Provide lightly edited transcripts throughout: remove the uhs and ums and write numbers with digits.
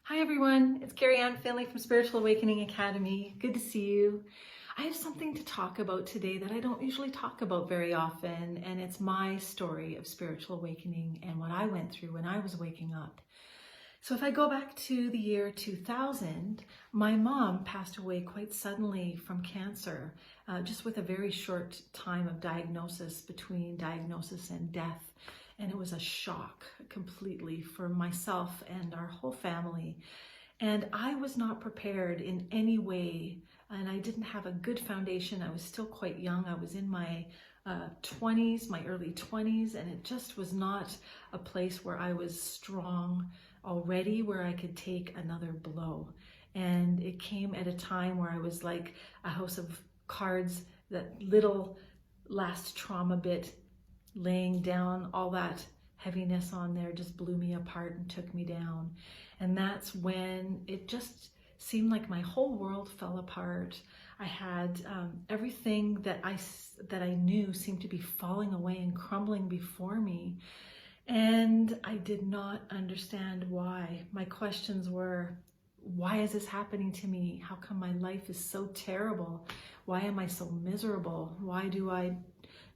Hi everyone, it's Carrie Ann Finley from Spiritual Awakening Academy. Good to see you. I have something to talk about today that I don't usually talk about very often, and it's my story of spiritual awakening and what I went through when I was waking up. So if I go back to the year 2000, my mom passed away quite suddenly from cancer, just with a very short time of diagnosis between diagnosis and death. And it was a shock completely for myself and our whole family. And I was not prepared in any way, and I didn't have a good foundation. I was still quite young. I was in my 20s, my early 20s, and it just was not a place where I was strong already, where I could take another blow. And it came at a time where I was like a house of cards, that little last trauma bit laying down, all that heaviness on there just blew me apart and took me down. And that's when it just seemed like my whole world fell apart. I had everything that I knew seemed to be falling away and crumbling before me. And I did not understand why. My questions were, why is this happening to me? How come my life is so terrible? Why am I so miserable? Why do I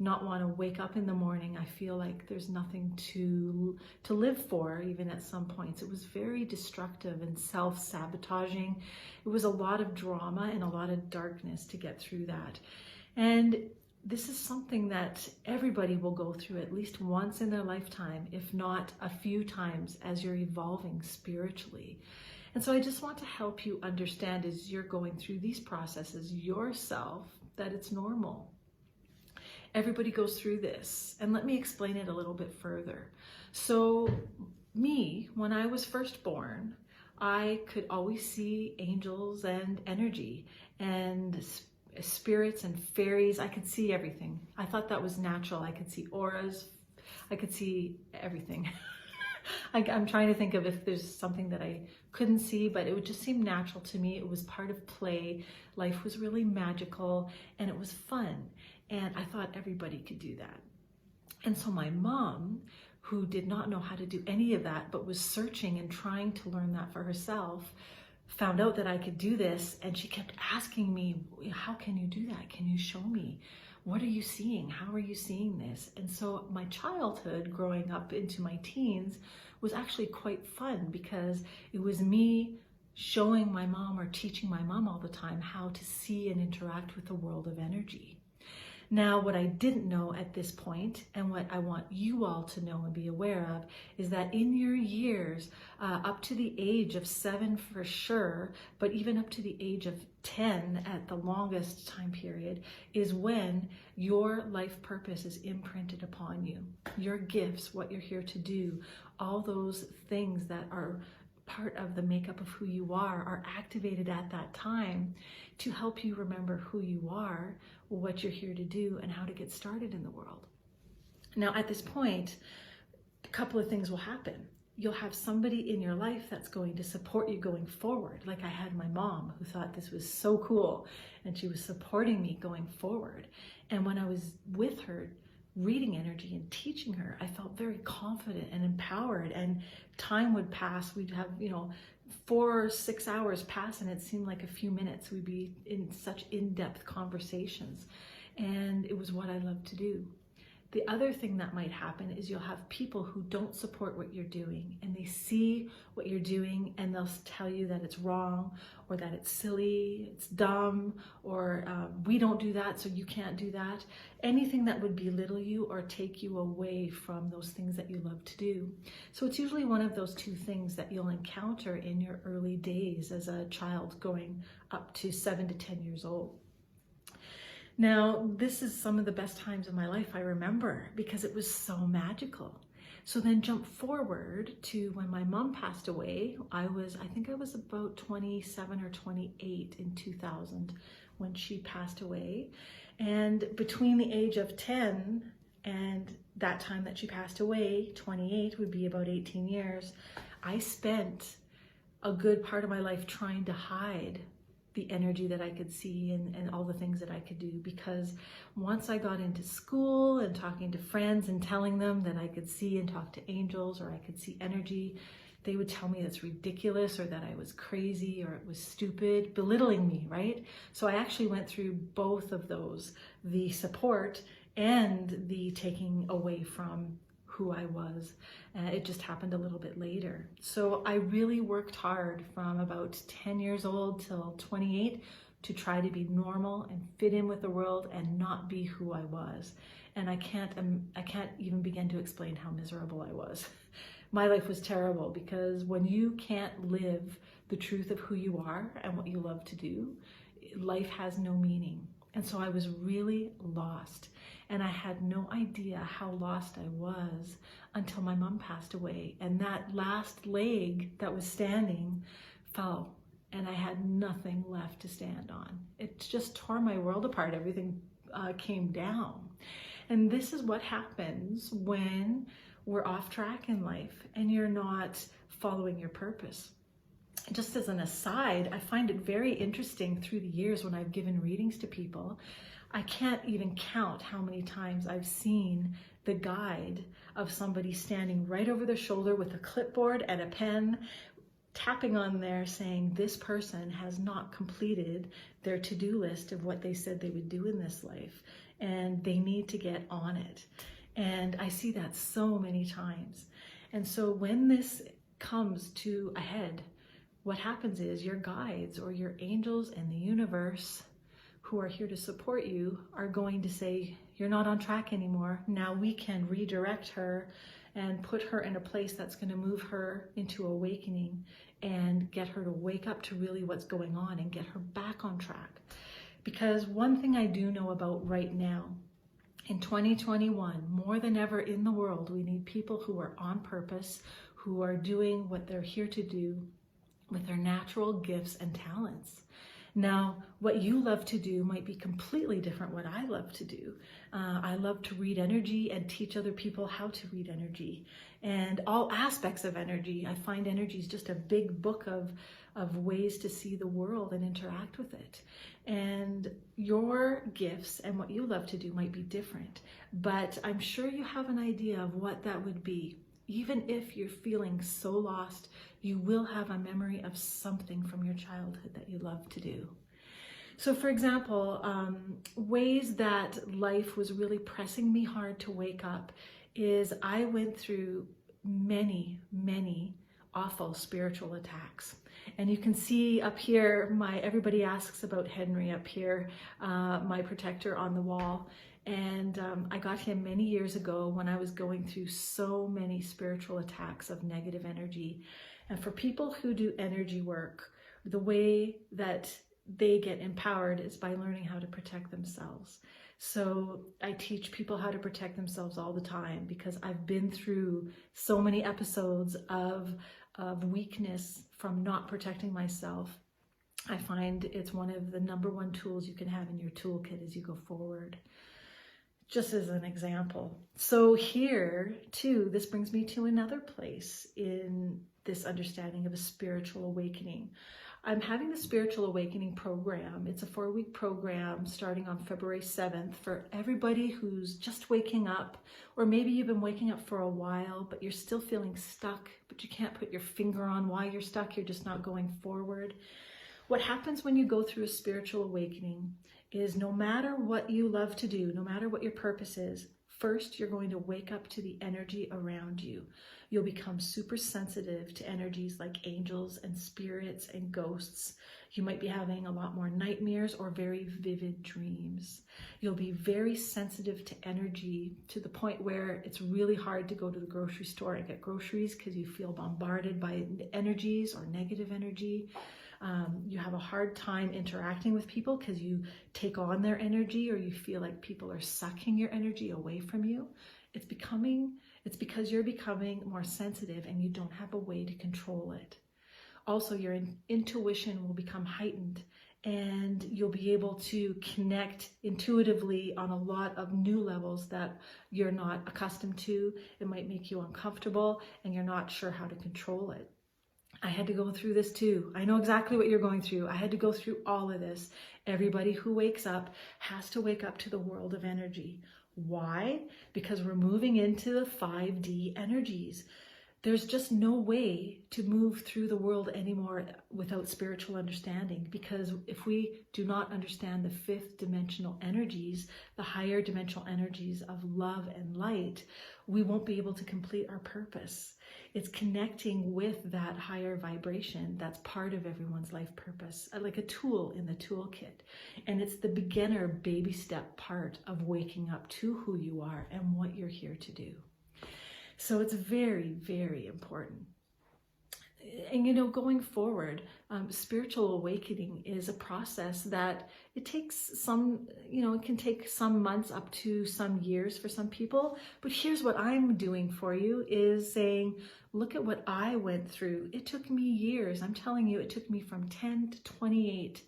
not want to wake up in the morning? I feel like there's nothing to live for, even at some points. It was very destructive and self-sabotaging. It was a lot of drama and a lot of darkness to get through that. And this is something that everybody will go through at least once in their lifetime, if not a few times, as you're evolving spiritually. And so I just want to help you understand, as you're going through these processes yourself, that it's normal. Everybody goes through this. And let me explain it a little bit further. So me, when I was first born, I could always see angels and energy and spirits and fairies. I could see everything. I thought that was natural. I could see auras. I could see everything. I'm trying to think of if there's something that I couldn't see, but it would just seem natural to me. It was part of play. Life was really magical and it was fun. And I thought everybody could do that. And so my mom, who did not know how to do any of that, but was searching and trying to learn that for herself, found out that I could do this. And she kept asking me, how can you do that? Can you show me? What are you seeing? How are you seeing this? And so my childhood, growing up into my teens, was actually quite fun, because it was me showing my mom, or teaching my mom all the time, how to see and interact with the world of energy. Now, what I didn't know at this point, and what I want you all to know and be aware of, is that in your years, up to the age of 7 for sure, but even up to the age of 10 at the longest time period, is when your life purpose is imprinted upon you. Your gifts, what you're here to do, all those things that are part of the makeup of who you are activated at that time to help you remember who you are, what you're here to do, and how to get started in the world. Now, at this point, a couple of things will happen. You'll have somebody in your life that's going to support you going forward. Like I had my mom, who thought this was so cool, and she was supporting me going forward. And when I was with her, reading energy and teaching her, I felt very confident and empowered, and time would pass. We'd have, 4 or 6 hours pass, and it seemed like a few minutes. We'd be in such in-depth conversations, and it was what I loved to do. The other thing that might happen is you'll have people who don't support what you're doing, and they see what you're doing and they'll tell you that it's wrong, or that it's silly, it's dumb, or we don't do that, so you can't do that. Anything that would belittle you or take you away from those things that you love to do. So it's usually one of those two things that you'll encounter in your early days as a child, going up to 7 to 10 years old. Now, this is some of the best times of my life I remember, because it was so magical. So then jump forward to when my mom passed away. I think I was about 27 or 28 in 2000 when she passed away. And between the age of 10 and that time that she passed away, 28 would be about 18 years, I spent a good part of my life trying to hide the energy that I could see and all the things that I could do, because once I got into school and talking to friends and telling them that I could see and talk to angels, or I could see energy, they would tell me that's ridiculous, or that I was crazy, or it was stupid, belittling me, right? So I actually went through both of those, the support and the taking away from who I was. It just happened a little bit later. So I really worked hard from about 10 years old till 28 to try to be normal and fit in with the world and not be who I was. And I can't even begin to explain how miserable I was. My life was terrible, because when you can't live the truth of who you are and what you love to do, life has no meaning. And so I was really lost. And I had no idea how lost I was until my mom passed away. And that last leg that was standing fell, and I had nothing left to stand on. It just tore my world apart. Everything came down. And this is what happens when we're off track in life and you're not following your purpose. Just as an aside, I find it very interesting through the years when I've given readings to people. I can't even count how many times I've seen the guide of somebody standing right over their shoulder with a clipboard and a pen, tapping on there saying this person has not completed their to-do list of what they said they would do in this life, and they need to get on it. And I see that so many times. And so when this comes to a head, what happens is your guides or your angels and the universe who are here to support you are going to say, you're not on track anymore. Now we can redirect her and put her in a place that's going to move her into awakening and get her to wake up to really what's going on and get her back on track. Because one thing I do know about right now, in 2021, more than ever in the world, we need people who are on purpose, who are doing what they're here to do with their natural gifts and talents. Now, what you love to do might be completely different what I love to do. I love to read energy and teach other people how to read energy and all aspects of energy. I find energy is just a big book of ways to see the world and interact with it. And your gifts and what you love to do might be different, but I'm sure you have an idea of what that would be. Even if you're feeling so lost, you will have a memory of something from your childhood that you love to do. So for example, ways that life was really pressing me hard to wake up is I went through many, many awful spiritual attacks. And you can see up here, everybody asks about Henry up here, my protector on the wall. And I got him many years ago when I was going through so many spiritual attacks of negative energy. And for people who do energy work, the way that they get empowered is by learning how to protect themselves. So I teach people how to protect themselves all the time, because I've been through so many episodes of weakness from not protecting myself. I find it's one of the #1 tools you can have in your toolkit as you go forward. Just as an example. So here too, this brings me to another place in this understanding of a spiritual awakening. I'm having the Spiritual Awakening program. It's a 4-week program starting on February 7th for everybody who's just waking up, or maybe you've been waking up for a while, but you're still feeling stuck, but you can't put your finger on why you're stuck. You're just not going forward. What happens when you go through a spiritual awakening is no matter what you love to do, no matter what your purpose is, first you're going to wake up to the energy around you. You'll become super sensitive to energies like angels and spirits and ghosts. You might be having a lot more nightmares or very vivid dreams. You'll be very sensitive to energy to the point where it's really hard to go to the grocery store and get groceries because you feel bombarded by energies or negative energy. You have a hard time interacting with people because you take on their energy, or you feel like people are sucking your energy away from you. It's because you're becoming more sensitive and you don't have a way to control it. Also, your intuition will become heightened, and you'll be able to connect intuitively on a lot of new levels that you're not accustomed to. It might make you uncomfortable and you're not sure how to control it. I had to go through this too. I know exactly what you're going through. I had to go through all of this. Everybody who wakes up has to wake up to the world of energy. Why? Because we're moving into the 5D energies. there's just no way to move through the world anymore without spiritual understanding, because if we do not understand the fifth dimensional energies, the higher dimensional energies of love and light, we won't be able to complete our purpose. It's connecting with that higher vibration that's part of everyone's life purpose, like a tool in the toolkit. And it's the beginner baby step part of waking up to who you are and what you're here to do. So it's very, very important. And going forward, spiritual awakening is a process that it takes some, it can take some months up to some years for some people. But here's what I'm doing for you is saying, look at what I went through. It took me years. I'm telling you, it took me from 10 to 28.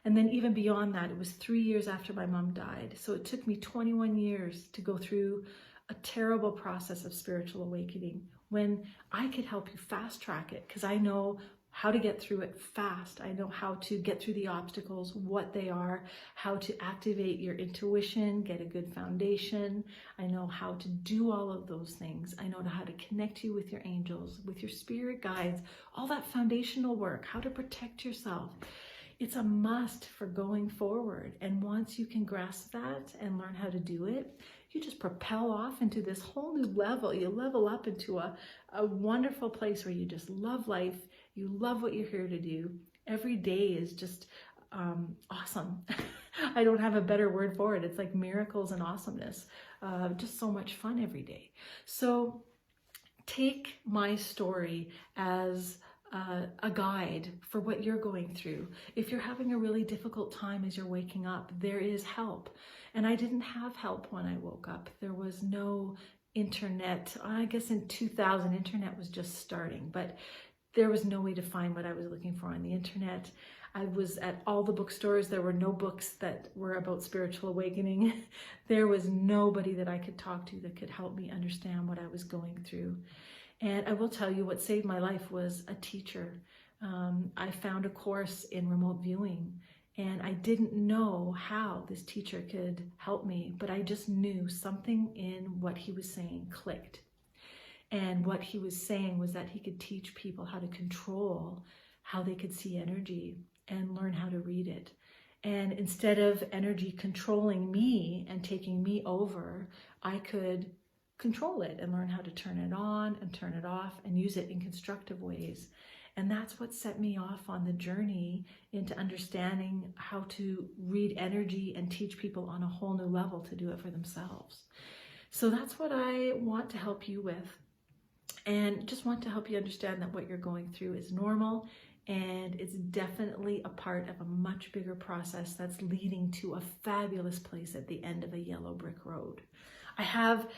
And then even beyond that, it was 3 years after my mom died. So it took me 21 years to go through a terrible process of spiritual awakening, when I could help you fast track it, because I know how to get through it fast. I know how to get through the obstacles, what they are, how to activate your intuition, get a good foundation. I know how to do all of those things. I know how to connect you with your angels, with your spirit guides, all that foundational work, how to protect yourself. It's a must for going forward. And once you can grasp that and learn how to do it, you just propel off into this whole new level. You level up into a wonderful place where you just love life. You love what you're here to do. Every day is just awesome. I don't have a better word for it. It's like miracles and awesomeness. Just so much fun every day. So take my story as a guide for what you're going through. If you're having a really difficult time as you're waking up, there is help. And I didn't have help when I woke up. There was no internet. I guess in 2000, internet was just starting, but there was no way to find what I was looking for on the internet. I was at all the bookstores. There were no books that were about spiritual awakening. There was nobody that I could talk to that could help me understand what I was going through. And I will tell you, what saved my life was a teacher. I found a course in remote viewing, and I didn't know how this teacher could help me, but I just knew something in what he was saying clicked. And what he was saying was that he could teach people how to control how they could see energy and learn how to read it. And instead of energy controlling me and taking me over, I could control it and learn how to turn it on and turn it off and use it in constructive ways. And that's what set me off on the journey into understanding how to read energy and teach people on a whole new level to do it for themselves. So that's what I want to help you with. And just want to help you understand that what you're going through is normal, and it's definitely a part of a much bigger process that's leading to a fabulous place at the end of a yellow brick road. I have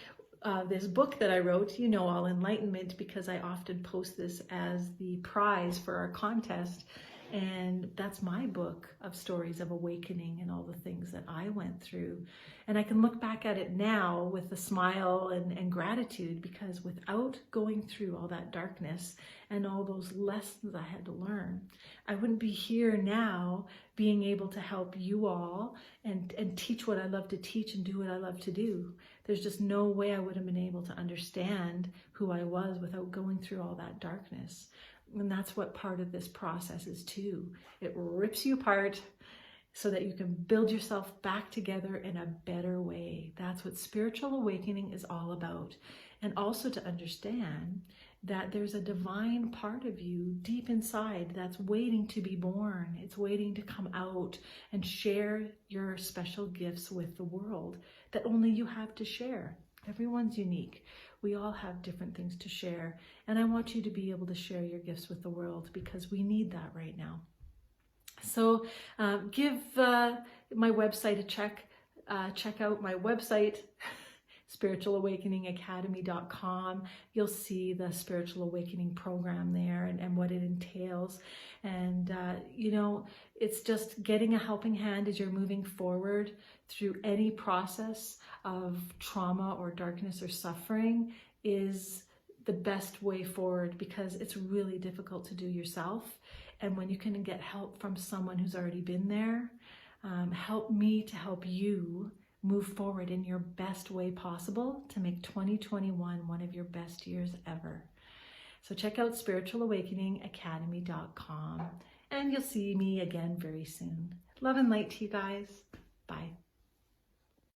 this book that I wrote, All Enlightenment, because I often post this as the prize for our contest. And that's my book of stories of awakening and all the things that I went through. And I can look back at it now with a smile and gratitude, because without going through all that darkness and all those lessons I had to learn, I wouldn't be here now being able to help you all and teach what I love to teach and do what I love to do. There's just no way I would have been able to understand who I was without going through all that darkness. And that's what part of this process is too. It rips you apart so that you can build yourself back together in a better way. That's what spiritual awakening is all about. And also to understand that there's a divine part of you deep inside that's waiting to be born. It's waiting to come out and share your special gifts with the world that only you have to share. Everyone's unique. We all have different things to share. And I want you to be able to share your gifts with the world, because we need that right now. So give my website a check. Check out my website, spiritualawakeningacademy.com. You'll see the Spiritual Awakening program there and what it entails. And, it's just getting a helping hand as you're moving forward through any process of trauma or darkness or suffering is the best way forward, because it's really difficult to do yourself. And when you can get help from someone who's already been there, help me to help you move forward in your best way possible to make 2021 one of your best years ever. So check out spiritualawakeningacademy.com and you'll see me again very soon. Love and light to you guys. Bye.